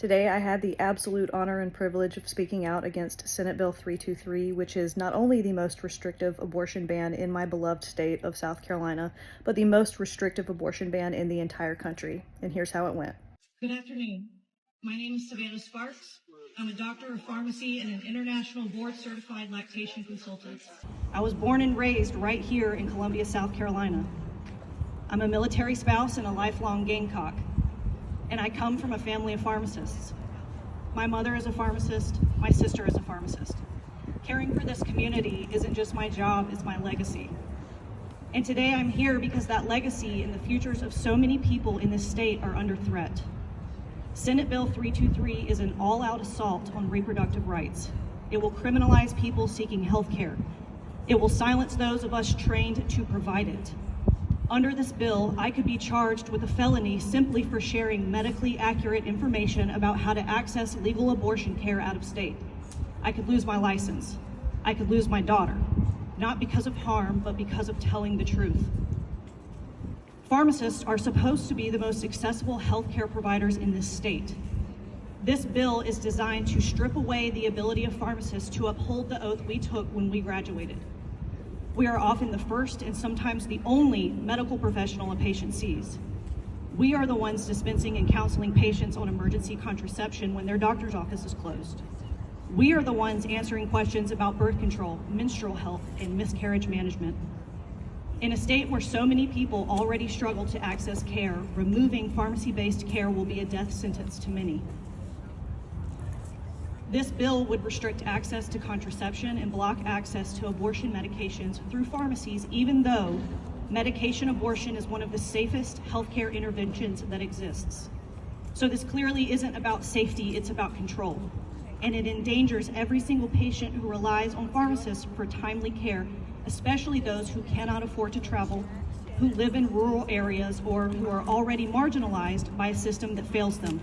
Today I had the absolute honor and privilege of speaking out against Senate Bill 323, which is not only the most restrictive abortion ban in my beloved state of South Carolina, but the most restrictive abortion ban in the entire country. And here's how it went. Good afternoon. My name is Savannah Sparks. I'm a doctor of pharmacy and an international board-certified lactation consultant. I was born and raised right here in Columbia, South Carolina. I'm a military spouse and a lifelong Gamecock, and I come from a family of pharmacists. My mother is a pharmacist, my sister is a pharmacist. Caring for this community isn't just my job, it's my legacy. And today I'm here because that legacy and the futures of so many people in this state are under threat. Senate Bill 323 is an all-out assault on reproductive rights. It will criminalize people seeking health care. It will silence those of us trained to provide it. Under this bill, I could be charged with a felony simply for sharing medically accurate information about how to access legal abortion care out of state. I could lose my license. I could lose my daughter, not because of harm, but because of telling the truth. Pharmacists are supposed to be the most accessible healthcare providers in this state. This bill is designed to strip away the ability of pharmacists to uphold the oath we took when we graduated. We are often the first and sometimes the only medical professional a patient sees. We are the ones dispensing and counseling patients on emergency contraception when their doctor's office is closed. We are the ones answering questions about birth control, menstrual health, and miscarriage management. In a state where so many people already struggle to access care, removing pharmacy-based care will be a death sentence to many. This bill would restrict access to contraception and block access to abortion medications through pharmacies, even though medication abortion is one of the safest healthcare interventions that exists. So this clearly isn't about safety, it's about control. And it endangers every single patient who relies on pharmacists for timely care, especially those who cannot afford to travel, who live in rural areas, or who are already marginalized by a system that fails them.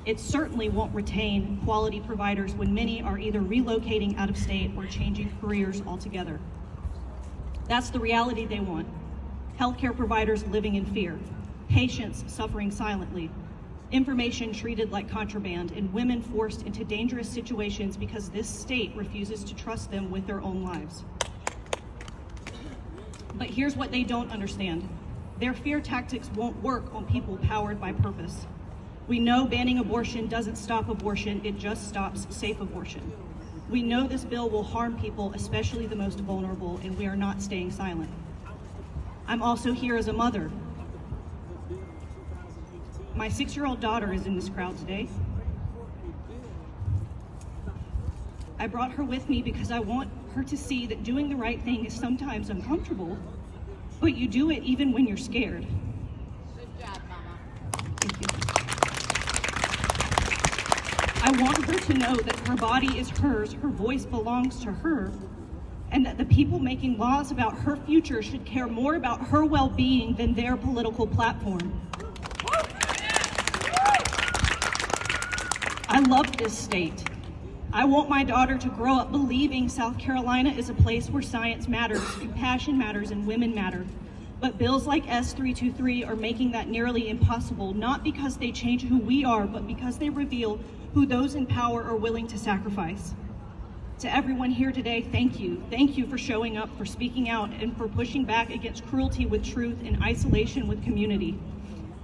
It certainly won't retain quality providers when many are either relocating out of state or changing careers altogether. That's the reality they want. Healthcare providers living in fear, patients suffering silently, information treated like contraband, and women forced into dangerous situations because this state refuses to trust them with their own lives. But here's what they don't understand. Their fear tactics won't work on people powered by purpose. We know banning abortion doesn't stop abortion, it just stops safe abortion. We know this bill will harm people, especially the most vulnerable, and we are not staying silent. I'm also here as a mother. My 6-year-old daughter is in this crowd today. I brought her with me because I want her to see that doing the right thing is sometimes uncomfortable, but you do it even when you're scared. Good job, Mama. Thank you. I want her to know that her body is hers, her voice belongs to her, and that the people making laws about her future should care more about her well-being than their political platform. I love this state. I want my daughter to grow up believing South Carolina is a place where science matters, compassion matters, and women matter. But bills like S.323 are making that nearly impossible, not because they change who we are, but because they reveal who those in power are willing to sacrifice. To everyone here today, thank you. Thank you for showing up, for speaking out, and for pushing back against cruelty with truth and isolation with community.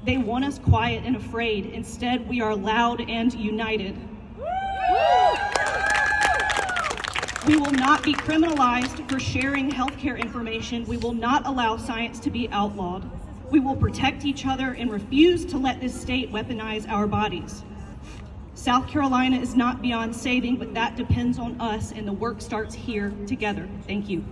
They want us quiet and afraid. Instead, we are loud and united. We will not be criminalized for sharing healthcare information. We will not allow science to be outlawed. We will protect each other and refuse to let this state weaponize our bodies. South Carolina is not beyond saving, but that depends on us, and the work starts here together. Thank you.